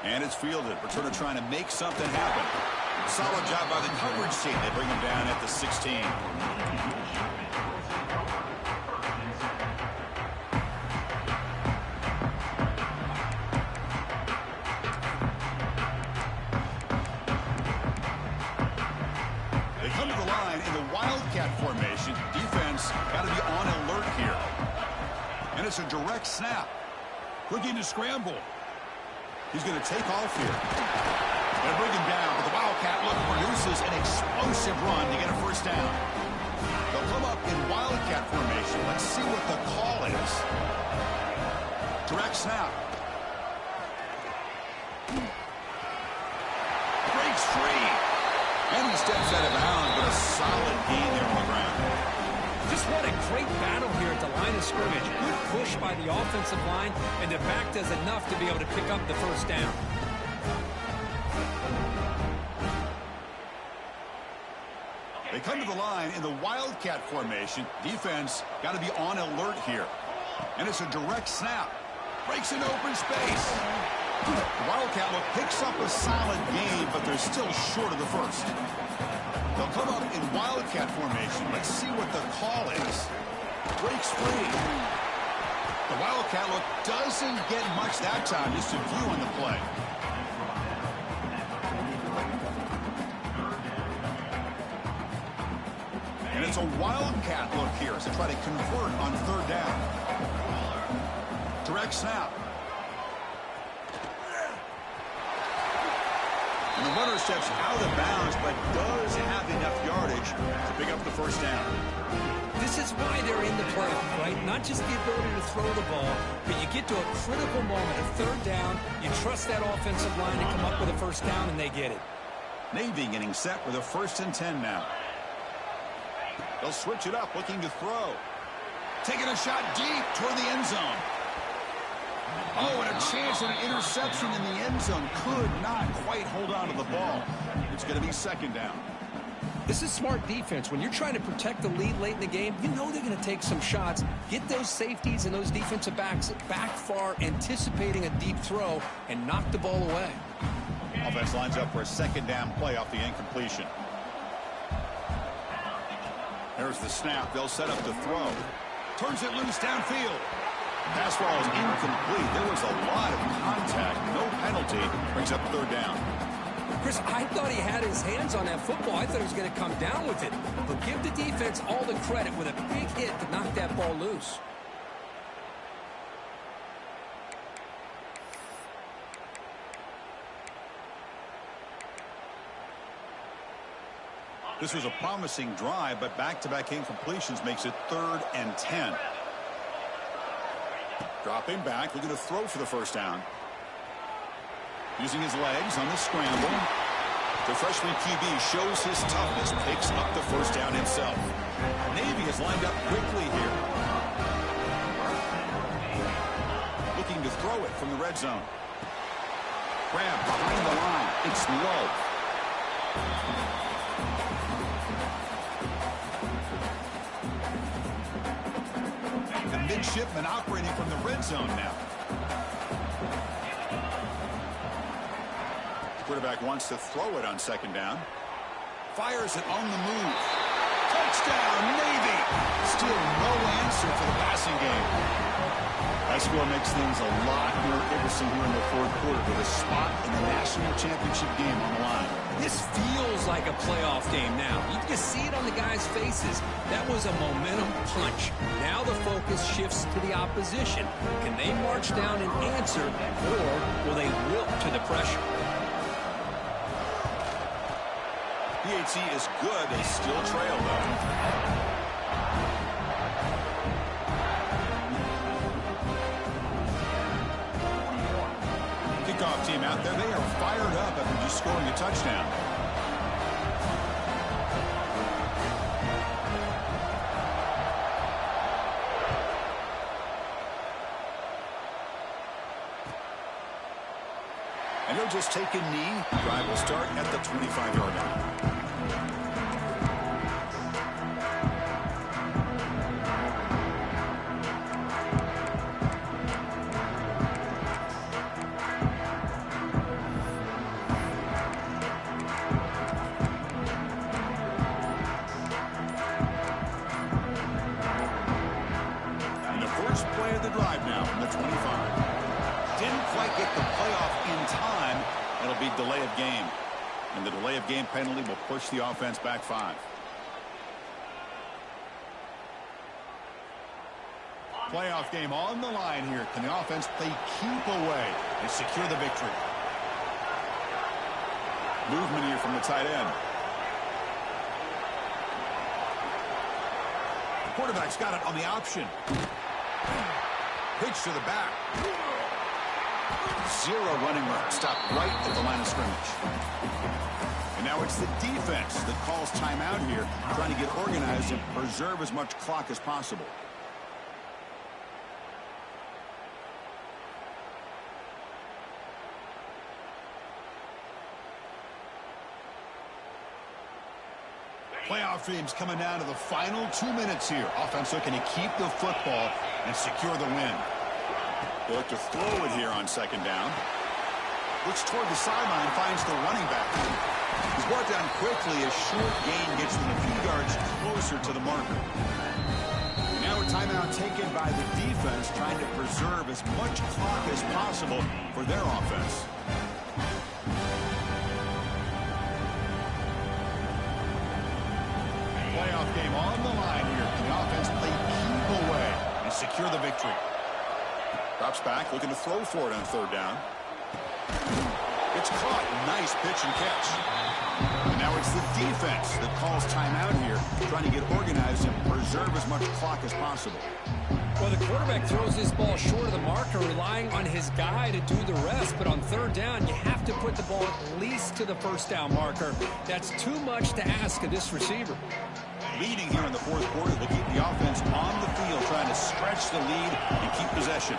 And it's fielded. Returner trying to make something happen. Solid job by the coverage team. They bring him down at the 16. They come to the line in the Wildcat formation. Defense got to be on alert here. And it's a direct snap. Looking to scramble. He's going to take off here. They bring him down, but the Wildcat look produces an explosive run to get a first down. They'll come up in Wildcat formation. Let's see what the call is. Direct snap. Breaks free. And he steps out of bounds, but a solid gain there on the ground. Just what a great battle here at the line of scrimmage. Good push by the offensive line, and the back does enough to be able to pick up the first down. They come to the line in the Wildcat formation. Defense got to be on alert here. And it's a direct snap. Breaks in open space. The Wildcat look picks up a solid gain, but they're still short of the first. They'll come up in Wildcat formation. Let's see what the call is. Breaks free. The Wildcat look doesn't get much that time. Just a few on the play. And it's a Wildcat look here as they try to convert on third down. Direct snap. And the runner steps out of bounds, but does have enough yardage to pick up the first down. This is why they're in the playoff, right? Not just the ability to throw the ball, but you get to a critical moment, a third down, you trust that offensive line to come up with a first down, and they get it. Navy getting set with a 1st and 10 now. They'll switch it up, looking to throw. Taking a shot deep toward the end zone. Oh, and a chance of an interception in the end zone. Could not quite hold on to the ball. It's going to be second down. This is smart defense. When you're trying to protect the lead late in the game, you know they're going to take some shots, get those safeties and those defensive backs back far, anticipating a deep throw, and knock the ball away. Offense lines up for a second down play off the incompletion. There's the snap. They'll set up the throw. Turns it loose downfield. Pass ball is incomplete. There was a lot of contact. No penalty. Brings up third down. Chris, I thought he had his hands on that football. I thought he was going to come down with it. But give the defense all the credit with a big hit to knock that ball loose. This was a promising drive, but back-to-back incompletions makes it 3rd and 10. Dropping back, looking to throw for the first down. Using his legs on the scramble. The freshman QB shows his toughness, picks up the first down himself. Navy has lined up quickly here. Looking to throw it from the red zone. Grab behind the line. It's low. midshipmen operating from the red zone now. Quarterback wants to throw it on second down. Fires it on the move. Touchdown, Navy! Still no answer for the passing game. That score makes things a lot more interesting here in the fourth quarter with a spot in the national championship game on the line. This feels like a playoff game now. You can just see it on the guys' faces. That was a momentum punch. Now the focus shifts to the opposition. Can they march down and answer, or will they wilt to the pressure? PAT is good. They still trail, though. Kickoff team out there. They are fired up after just scoring a touchdown. And he'll just take a knee. Drive will start at the 25-yard line. And the first play of the drive now from the 25. Didn't quite get the playoff in time. It'll be delay of game. And the delay of game penalty will push the offense back 5. Playoff game on the line here. Can the offense play keep away and secure the victory? Movement here from the tight end. The quarterback's got it on the option. Pitch to the back. Zero running room. Stopped right at the line of scrimmage. And now it's the defense that calls timeout here, trying to get organized and preserve as much clock as possible. Playoff dreams coming down to the final 2 minutes here. Offense looking to keep the football and secure the win. They look to throw it here on second down. Looks toward the sideline, finds the running back. He's brought down quickly. A short gain gets them a few yards closer to the marker. And now a timeout taken by the defense, trying to preserve as much clock as possible for their offense. Playoff game on the line here. Can the offense play keep away and secure the victory? Drops back, looking to throw for it on third down. It's caught. Nice pitch and catch. And now it's the defense that calls timeout here, trying to get organized and preserve as much clock as possible. Well, the quarterback throws this ball short of the marker, relying on his guy to do the rest. But on third down, you have to put the ball at least to the first down marker. That's too much to ask of this receiver. Leading here in the fourth quarter, they keep the offense on the field, trying to stretch the lead and keep possession.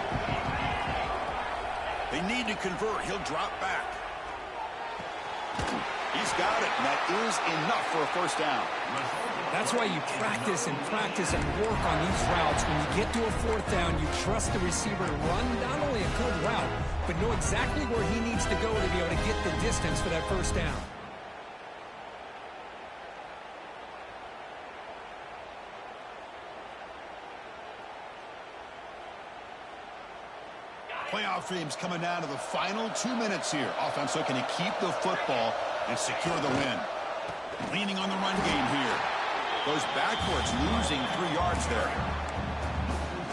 They need to convert. He'll drop back. He's got it, and that is enough for a first down. That's why you practice and practice and work on these routes. When you get to a fourth down, you trust the receiver to run not only a good route, but know exactly where he needs to go to be able to get the distance for that first down. Playoff dreams coming down to the final 2 minutes here. Offense looking to keep the football and secure the win. Leaning on the run game here. Goes backwards, losing 3 yards there.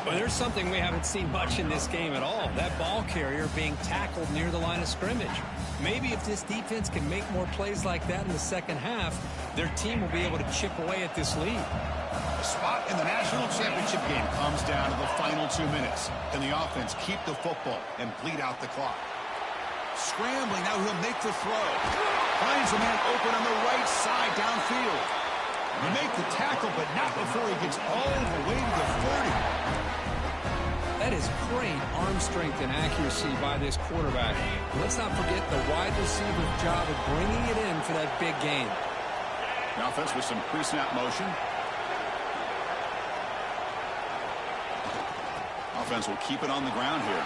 Well, there's something we haven't seen much in this game at all. That ball carrier being tackled near the line of scrimmage. Maybe if this defense can make more plays like that in the second half, their team will be able to chip away at this lead. A spot in the national championship game comes down to the final 2 minutes. Can the offense keep the football and bleed out the clock? Scrambling, now he'll make the throw. Finds a man open on the right side downfield. He make the tackle, but not before he gets all the way to the 40. That is great arm strength and accuracy by this quarterback. Let's not forget the wide receiver's job of bringing it in for that big gain. The offense with some pre-snap motion. offense will keep it on the ground here.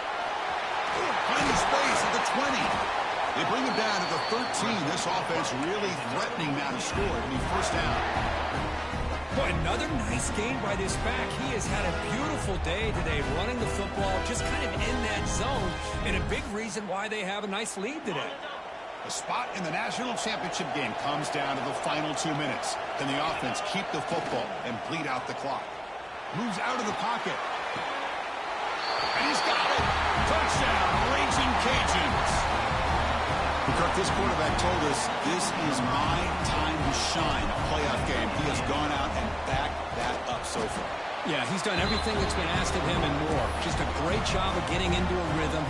Plenty of space at the 20. They bring him down to the 13. This offense really threatening now to score. It'll be first down. Boy, another nice gain by this back. He has had a beautiful day today running the football, just kind of in that zone, and a big reason why they have a nice lead today. The spot in the national championship game comes down to the final 2 minutes. Can the offense keep the football and bleed out the clock? Moves out of the pocket. And he's got it. Touchdown, Raging Cajuns. Kirk, this quarterback told us this is my time to shine, a playoff game. He has gone out and backed that up so far. Yeah, he's done everything that's been asked of him and more. Just a great job of getting into a rhythm.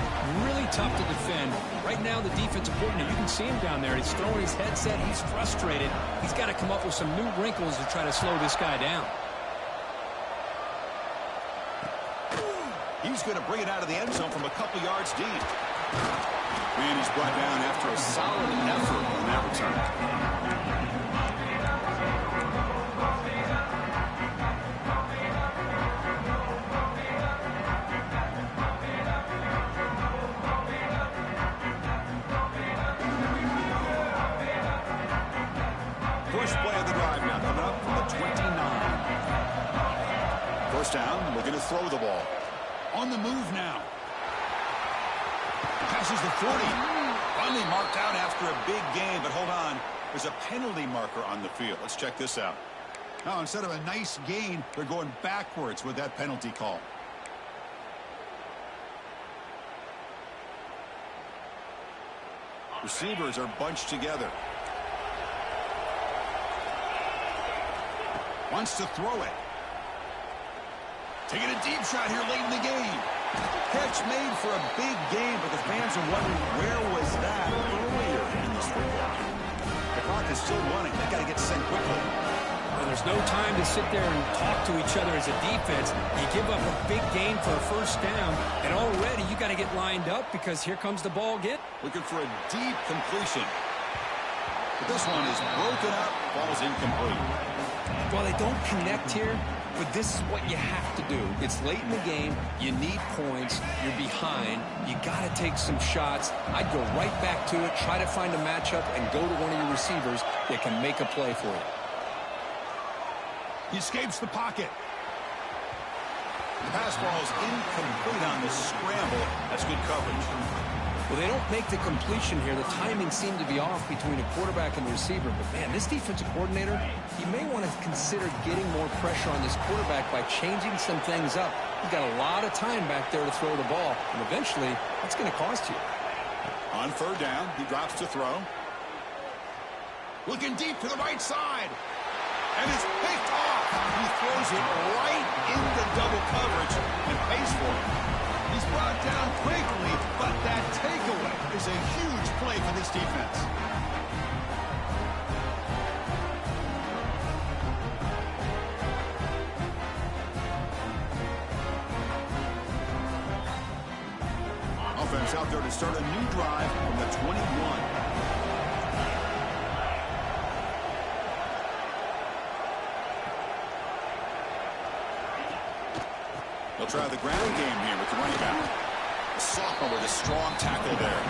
Really tough to defend. Right now, the defensive coordinator, you can see him down there. He's throwing his headset. He's frustrated. He's got to come up with some new wrinkles to try to slow this guy down. He's going to bring it out of the end zone from a couple yards deep. And he's brought down after a solid effort on that return. Push play of the drive now coming up from the 29. First down, looking to throw the ball. On the move now. Passes the 40. Finally marked out after a big game, but hold on. There's a penalty marker on the field. Let's check this out. Now, instead of a nice gain, they're going backwards with that penalty call. Receivers are bunched together. Wants to throw it. Taking a deep shot here late in the game. Catch made for a big game, but the fans are wondering where was that earlier in this football game. The clock is still running. They've got to get sent quickly. Well, there's no time to sit there and talk to each other as a defense. You give up a big gain for a first down, and already you got to get lined up because here comes the ball again. Looking for a deep completion. But this one is broken up. Ball's incomplete. Well, they don't connect here, but this is what you have to do. It's late in the game. You need points. You're behind. You got to take some shots. I'd go right back to it, try to find a matchup, and go to one of your receivers that can make a play for you. He escapes the pocket. The pass ball is incomplete on the scramble. That's good coverage. Well, they don't make the completion here. The timing seemed to be off between a quarterback and the receiver. But, man, this defensive coordinator, he may want to consider getting more pressure on this quarterback by changing some things up. He's got a lot of time back there to throw the ball, and eventually that's going to cost you. On third down, he drops to throw. Looking deep to the right side. And it's picked off. He throws it right into double coverage and pays for it. He's brought down quickly, but that takeaway is a huge play for this defense. Offense out there to start a new drive from the 21. They'll try the ground game here with the running back. A sophomore with a strong tackle there.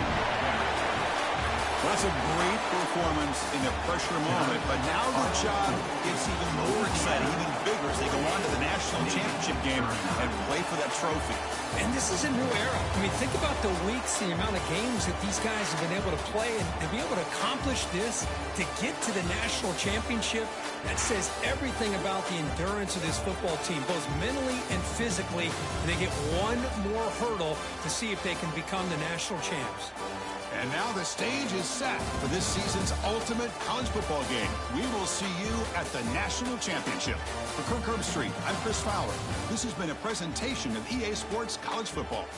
Well, that's a great performance in a pressure moment, but now the job gets even more exciting, even bigger as they go on to the national championship game and play for that trophy. And this is a new era. I mean, think about the weeks, the amount of games that these guys have been able to play, and to be able to accomplish this, to get to the national championship, that says everything about the endurance of this football team, both mentally and physically. And they get one more hurdle to see if they can become the national champs. And now the stage is set for this season's ultimate college football game. We will see you at the national championship. For Kirk Herbstreit, I'm Chris Fowler. This has been a presentation of EA Sports College Football.